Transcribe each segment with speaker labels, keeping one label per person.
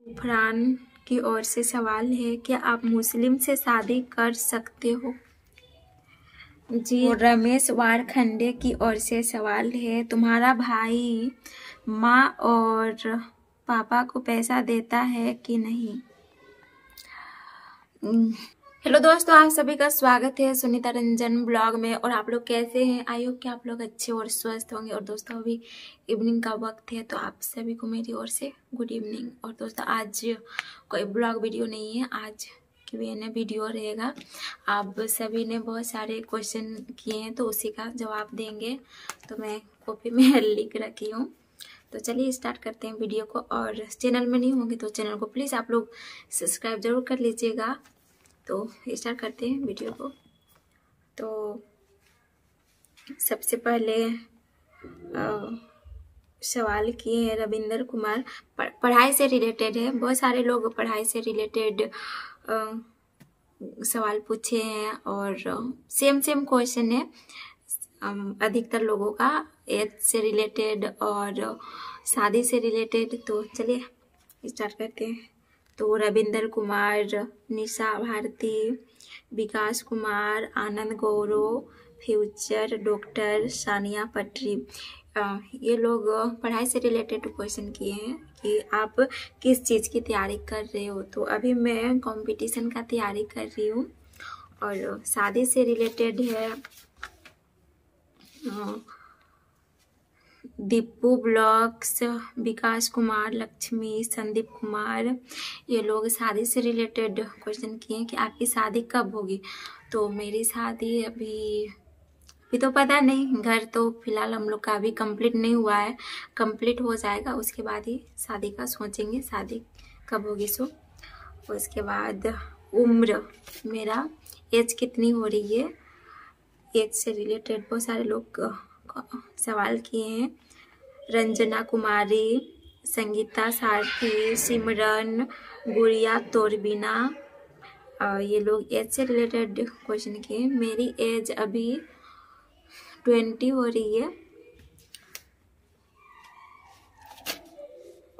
Speaker 1: फरहान की ओर से सवाल है, क्या आप मुस्लिम से शादी कर सकते हो? जी। और रमेश वारखंडे की ओर से सवाल है, तुम्हारा भाई माँ और पापा को पैसा देता है कि नहीं? हेलो दोस्तों, आप सभी का स्वागत है सुनीता रंजन ब्लॉग में। और आप लोग कैसे हैं? आई होप कि आप लोग अच्छे और स्वस्थ होंगे। और दोस्तों, अभी इवनिंग का वक्त है, तो आप सभी को मेरी ओर से गुड इवनिंग। और दोस्तों, आज कोई ब्लॉग वीडियो नहीं है, आज Q&A वीडियो रहेगा। आप सभी ने बहुत सारे क्वेश्चन किए हैं, तो उसी का जवाब देंगे। तो मैं कॉपी में लिख रखी हूँ। तो चलिए स्टार्ट करते हैं वीडियो को। और चैनल में नहीं होंगे तो चैनल को प्लीज़ आप लोग सब्सक्राइब जरूर कर लीजिएगा। तो स्टार्ट करते हैं वीडियो को। तो सबसे पहले सवाल किए हैं रविंदर कुमार, पढ़ाई से रिलेटेड है। बहुत सारे लोग पढ़ाई से रिलेटेड सवाल पूछे हैं और सेम क्वेश्चन है अधिकतर लोगों का, एज से रिलेटेड और शादी से रिलेटेड। तो चलिए स्टार्ट करते हैं। तो रविंदर कुमार, निशा भारती, विकास कुमार, आनंद गौरव, फ्यूचर डॉक्टर, सानिया पटरी, ये लोग पढ़ाई से रिलेटेड क्वेश्चन किए हैं कि आप किस चीज़ की तैयारी कर रहे हो। तो अभी मैं कंपटीशन का तैयारी कर रही हूँ। और शादी से रिलेटेड है दीपू ब्लॉग्स, विकास कुमार, लक्ष्मी, संदीप कुमार, ये लोग शादी से रिलेटेड क्वेश्चन किए हैं कि आपकी शादी कब होगी। तो मेरी शादी अभी तो पता नहीं, घर तो फिलहाल हम लोग का अभी कंप्लीट नहीं हुआ है। कंप्लीट हो जाएगा उसके बाद ही शादी का सोचेंगे, शादी कब होगी सो। उसके बाद उम्र, मेरा एज कितनी हो रही है, एज से रिलेटेड बहुत सारे लोग सवाल किए हैं। रंजना कुमारी, संगीता सारथी, सिमरन, गुड़िया तोरबिना, ये लोग एज से रिलेटेड क्वेश्चन किए हैं। मेरी एज अभी 20 हो रही है।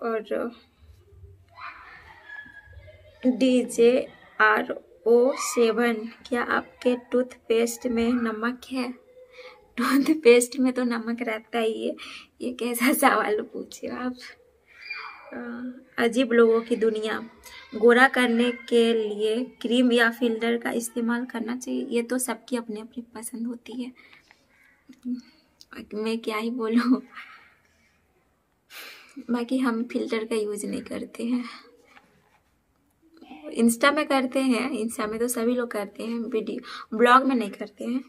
Speaker 1: और DJRO7, क्या आपके टूथपेस्ट में नमक है? टूथपेस्ट में तो नमक रहता ही है, ये कैसा सवाल पूछे आप। अजीब लोगों की दुनिया, गोरा करने के लिए क्रीम या फिल्टर का इस्तेमाल करना चाहिए? ये तो सबकी अपनी अपनी पसंद होती है, मैं क्या ही बोलूँ। बाकी हम फिल्टर का यूज नहीं करते हैं। इंस्टा में करते हैं, इंस्टा में तो सभी लोग करते हैं, वीडियो ब्लॉग में नहीं करते हैं।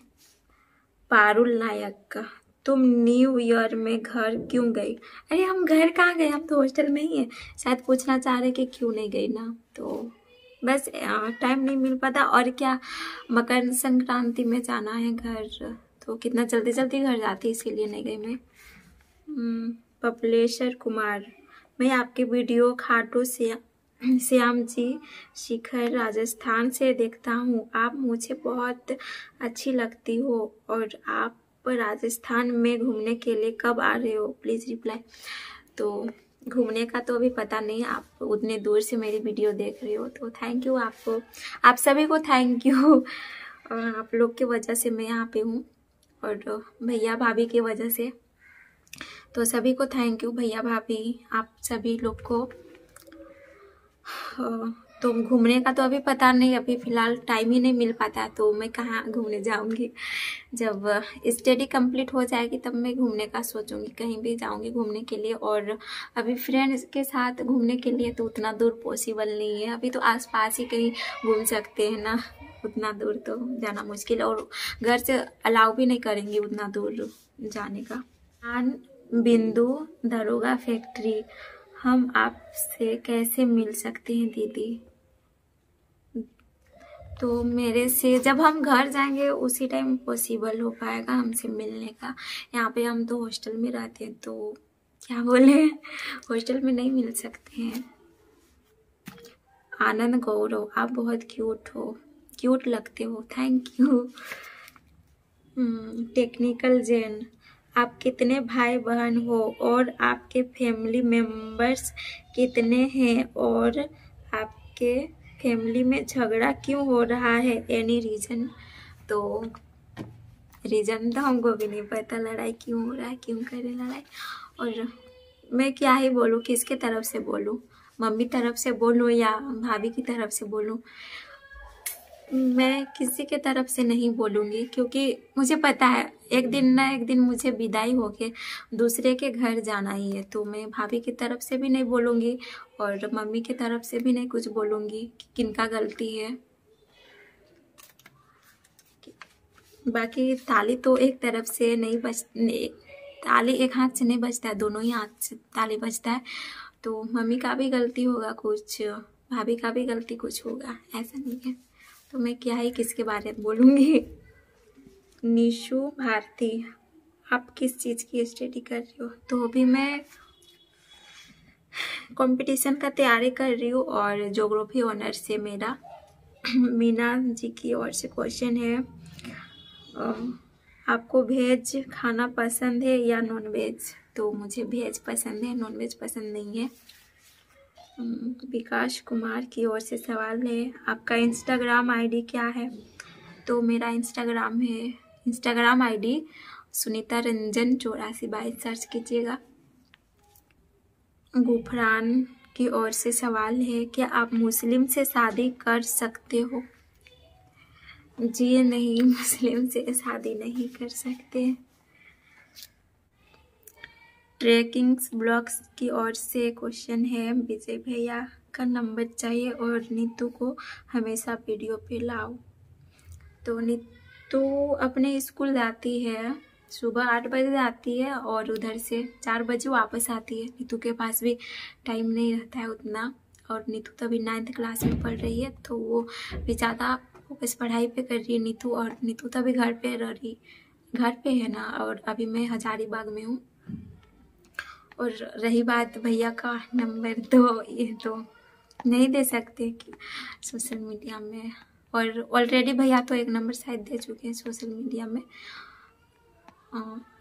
Speaker 1: पारुल नायक का, तुम न्यू ईयर में घर क्यों गई? अरे हम घर कहाँ गए, हम तो हॉस्टल में ही हैं। शायद पूछना चाह रहे कि क्यों नहीं गई ना, तो बस टाइम नहीं मिल पाता। और क्या, मकर संक्रांति में जाना है घर, तो कितना जल्दी जल्दी घर जाती, इसीलिए नहीं गई मैं। पपलेश्वर कुमार, मैं आपके वीडियो खाटू श्याम जी शिखर राजस्थान से देखता हूँ। आप मुझे बहुत अच्छी लगती हो और आप राजस्थान में घूमने के लिए कब आ रहे हो? Please reply. तो घूमने का तो अभी पता नहीं, आप उतने दूर से मेरी वीडियो देख रहे हो, तो थैंक यू आपको, आप सभी को थैंक यू। आप लोग की वजह से मैं यहाँ पे हूँ, और भैया भाभी की वजह से, तो सभी को थैंक यू भैया भाभी, आप सभी लोग को। तो घूमने का तो अभी पता नहीं, अभी फ़िलहाल टाइम ही नहीं मिल पाता, तो मैं कहाँ घूमने जाऊँगी। जब स्टडी कंप्लीट हो जाएगी तब मैं घूमने का सोचूंगी, कहीं भी जाऊँगी घूमने के लिए। और अभी फ्रेंड्स के साथ घूमने के लिए तो उतना दूर पॉसिबल नहीं है, अभी तो आसपास ही कहीं घूम सकते हैं ना, उतना दूर तो जाना मुश्किल है, और घर से अलाउ भी नहीं करेंगे उतना दूर जाने का। बिंदु दरोगा फैक्ट्री, हम आपसे कैसे मिल सकते हैं दीदी? तो मेरे से जब हम घर जाएंगे उसी टाइम पॉसिबल हो पाएगा हमसे मिलने का। यहाँ पे हम तो हॉस्टल में रहते हैं, तो क्या बोले, हॉस्टल में नहीं मिल सकते हैं। आनंद गौरव, आप बहुत क्यूट हो, क्यूट लगते हो, थैंक यू। टेक्निकल जैन, आप कितने भाई बहन हो और आपके फैमिली मेंबर्स कितने हैं और आपके फैमिली में झगड़ा क्यों हो रहा है, एनी रीज़न। तो रीज़न तो हमको भी नहीं पता, लड़ाई क्यों हो रहा है, क्यों करे लड़ाई। और मैं क्या ही बोलूँ, किसके तरफ से बोलूँ, मम्मी तरफ से बोलूँ या भाभी की तरफ से बोलूँ। मैं किसी के तरफ से नहीं बोलूँगी, क्योंकि मुझे पता है एक दिन ना एक दिन मुझे विदाई होके दूसरे के घर जाना ही है। तो मैं भाभी की तरफ से भी नहीं बोलूँगी और मम्मी की तरफ से भी नहीं कुछ बोलूँगी कि किनका गलती है। बाकी ताली तो एक तरफ से नहीं ताली एक हाथ से नहीं बजता है, दोनों ही हाथ से ताली बजता है। तो मम्मी का भी गलती होगा कुछ, भाभी का भी गलती कुछ होगा, ऐसा नहीं है। तो मैं क्या ही किसके बारे में बोलूँगी। निशु भारती, आप किस चीज़ की स्टडी कर रही हो। तो अभी मैं कंपटीशन का तैयारी कर रही हूँ और ज्योग्राफी ऑनर से मेरा। मीना जी की ओर से क्वेश्चन है, आपको वेज खाना पसंद है या नॉन वेज। तो मुझे वेज पसंद है, नॉन वेज पसंद नहीं है। विकास कुमार की ओर से सवाल है, आपका इंस्टाग्राम आईडी क्या है। तो मेरा Instagram ID Sunita Ranjan 8422 search कीजिएगा। गुफरान की ओर से सवाल है, क्या आप मुस्लिम से शादी कर सकते हो। जी नहीं, मुस्लिम से शादी नहीं कर सकते। ट्रेकिंग्स ब्लॉग्स की ओर से क्वेश्चन है, विजय भैया का नंबर चाहिए और नीतू को हमेशा वीडियो पे लाओ। तो नीतू अपने स्कूल जाती है, सुबह 8 बजे जाती है और उधर से 4 बजे वापस आती है। नीतू के पास भी टाइम नहीं रहता है उतना, और नीतू तो अभी 9th क्लास में पढ़ रही है, तो वो भी ज़्यादा फोकस पढ़ाई पे कर रही है नीतू। और नीतू तो अभी घर पे है ना, और अभी मैं हजारीबाग में हूँ। और रही बात भैया का नंबर, तो ये तो नहीं दे सकते कि सोशल मीडिया में, और ऑलरेडी भैया तो एक नंबर शायद दे चुके हैं सोशल मीडिया में।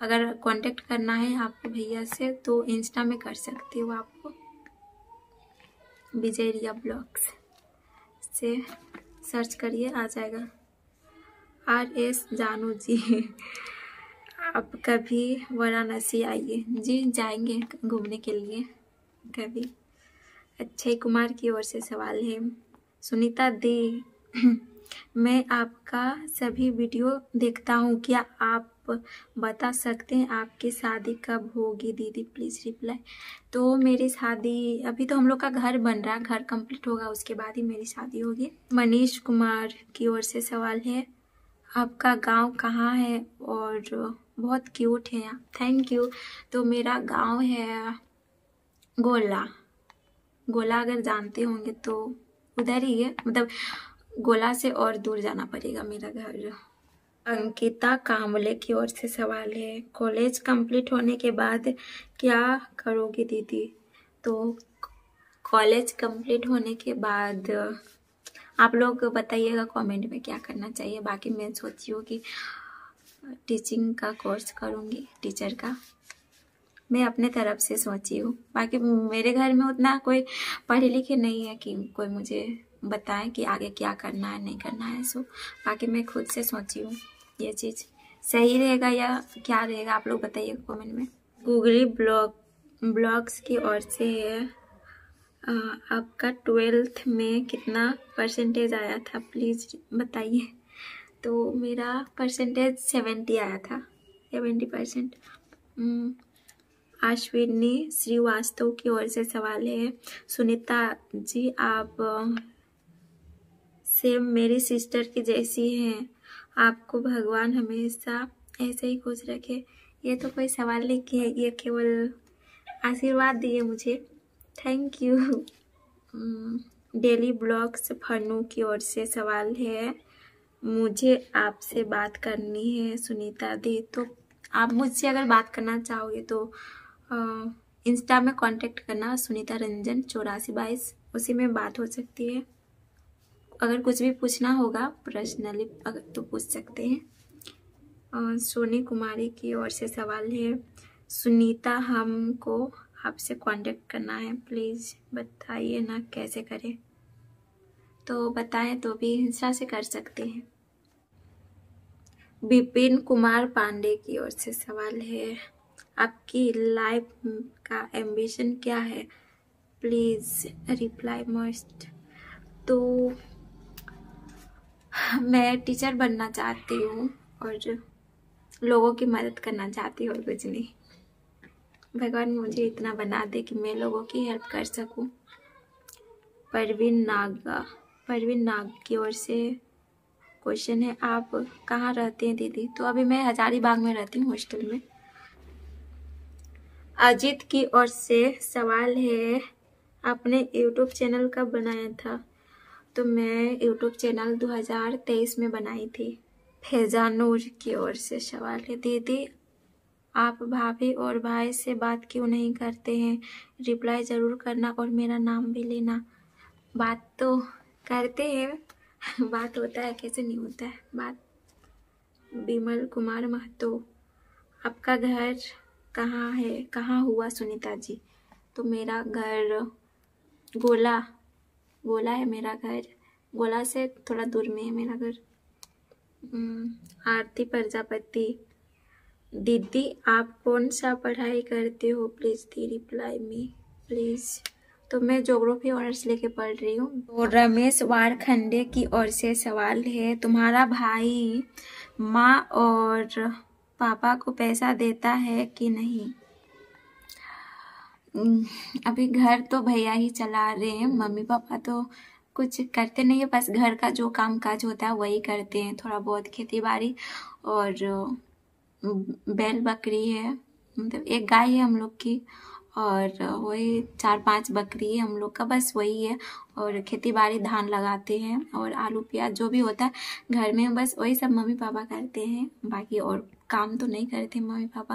Speaker 1: अगर कांटेक्ट करना है आपको भैया से तो इंस्टा में कर सकते हो, आपको विजय रिया ब्लॉग्स से सर्च करिए, आ जाएगा। RS जानू जी, आप कभी वाराणसी आइए। जी जाएंगे घूमने के लिए कभी। अक्षय कुमार की ओर से सवाल है, सुनीता दी मैं आपका सभी वीडियो देखता हूँ, क्या आप बता सकते हैं आपकी शादी कब होगी दीदी, प्लीज़ रिप्लाई। तो मेरी शादी, अभी तो हम लोग का घर बन रहा है, घर कंप्लीट होगा उसके बाद ही मेरी शादी होगी। मनीष कुमार की ओर से सवाल है, आपका गांव कहाँ है और बहुत क्यूट है आप, थैंक यू। तो मेरा गांव है गोला अगर जानते होंगे तो उधर ही है, मतलब गोला से और दूर जाना पड़ेगा मेरा घर। अंकिता कामले की ओर से सवाल है, कॉलेज कंप्लीट होने के बाद क्या करोगी दीदी। तो कॉलेज कंप्लीट होने के बाद आप लोग बताइएगा कमेंट में क्या करना चाहिए। बाकी मैं सोची हूँ कि टीचिंग का कोर्स करूँगी, टीचर का मैं अपने तरफ से सोची हूँ। बाकी मेरे घर में उतना कोई पढ़े लिखे नहीं है कि कोई मुझे बताए कि आगे क्या करना है नहीं करना है। सो बाकी मैं खुद से सोची हूँ ये चीज़ सही रहेगा या क्या रहेगा, आप लोग बताइए कमेंट में। गूगली ब्लॉग्स की ओर से है, आपका 12th में कितना परसेंटेज आया था प्लीज़ बताइए। तो मेरा परसेंटेज 70 आया था, 70%। अश्विनी श्रीवास्तव की ओर से सवाल है, सुनीता जी आप सेम मेरी सिस्टर की जैसी हैं, आपको भगवान हमेशा ऐसे ही खुश रखे। ये तो कोई सवाल नहीं किया, ये केवल आशीर्वाद दिए मुझे, थैंक यू। डेली ब्लॉग्स फनू की ओर से सवाल है, मुझे आपसे बात करनी है सुनीता दी। तो आप मुझसे अगर बात करना चाहोगे तो इंस्टा में कांटेक्ट करना, सुनीता रंजन 8422, उसी में बात हो सकती है। अगर कुछ भी पूछना होगा पर्सनली अगर तो पूछ सकते हैं। सोनी कुमारी की ओर से सवाल है, सुनीता हमको आपसे कांटेक्ट करना है, प्लीज़ बताइए ना कैसे करें। तो बताएं तो भी इंस्टा से कर सकते हैं। विपिन कुमार पांडे की ओर से सवाल है, आपकी लाइफ का एम्बिशन क्या है, प्लीज़ रिप्लाई मस्ट। तो मैं टीचर बनना चाहती हूँ और लोगों की मदद करना चाहती हूँ और कुछ नहीं। भगवान मुझे इतना बना दे कि मैं लोगों की हेल्प कर सकूँ। परवीन नाग की ओर से क्वेश्चन है, आप कहाँ रहते हैं दीदी? तो अभी मैं हजारीबाग में रहती हूँ, हॉस्टल में। अजीत की ओर से सवाल है, आपने यूट्यूब चैनल कब बनाया था? तो मैं यूट्यूब चैनल 2023 में बनाई थी। फैजानूर की ओर से सवाल है, दीदी आप भाभी और भाई से बात क्यों नहीं करते हैं? रिप्लाई ज़रूर करना और मेरा नाम भी लेना। बात तो करते हैं, बात होता है, कैसे नहीं होता है बात। विमल कुमार महतो, आपका घर कहाँ है, कहाँ हुआ सुनीता जी? तो मेरा घर गोला है मेरा घर, गोला से थोड़ा दूर में है मेरा घर। आरती प्रजापति, दीदी आप कौन सा पढ़ाई करते हो, please the reply me please. तो मैं ज्योग्राफी ऑनर्स लेके पढ़ रही हूँ। तो रमेश वारखंडे की ओर से सवाल है, तुम्हारा भाई माँ और पापा को पैसा देता है कि नहीं? अभी घर तो भैया ही चला रहे हैं, मम्मी पापा तो कुछ करते नहीं है, बस घर का जो काम काज होता है वही करते हैं, थोड़ा बहुत खेती बाड़ी। और बैल बकरी है, मतलब एक गाय है हम लोग की, और वही 4-5 बकरी है हम लोग का, बस वही है। और खेती बाड़ी धान लगाते हैं और आलू प्याज जो भी होता है घर में, बस वही सब मम्मी पापा करते हैं। बाकी और काम तो नहीं करते मम्मी पापा,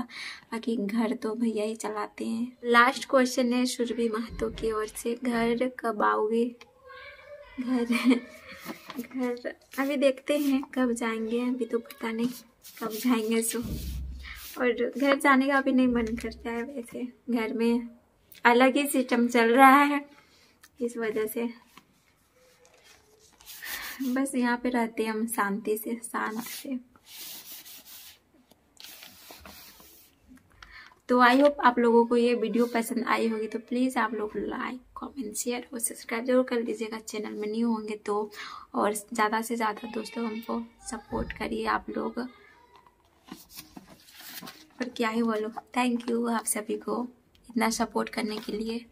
Speaker 1: बाकी घर तो भैया ही चलाते हैं। लास्ट क्वेश्चन है सुरभि महतो की ओर से, घर कब आओगे? घर अभी देखते हैं कब जाएंगे, अभी तो पता नहीं कब जाएंगे। सो और घर जाने का अभी नहीं मन करता है, वैसे घर में अलग ही सिस्टम चल रहा है, इस वजह से बस यहाँ पे रहते हैं हम शांति से, शांत से। तो आई होप आप लोगों को ये वीडियो पसंद आई होगी, तो प्लीज़ आप लोग लाइक कमेंट शेयर और सब्सक्राइब जरूर कर लीजिएगा चैनल में न्यू होंगे तो। और ज़्यादा से ज़्यादा दोस्तों हमको सपोर्ट करिए आप लोग, और क्या ही बोलो, थैंक यू आप सभी को इतना सपोर्ट करने के लिए।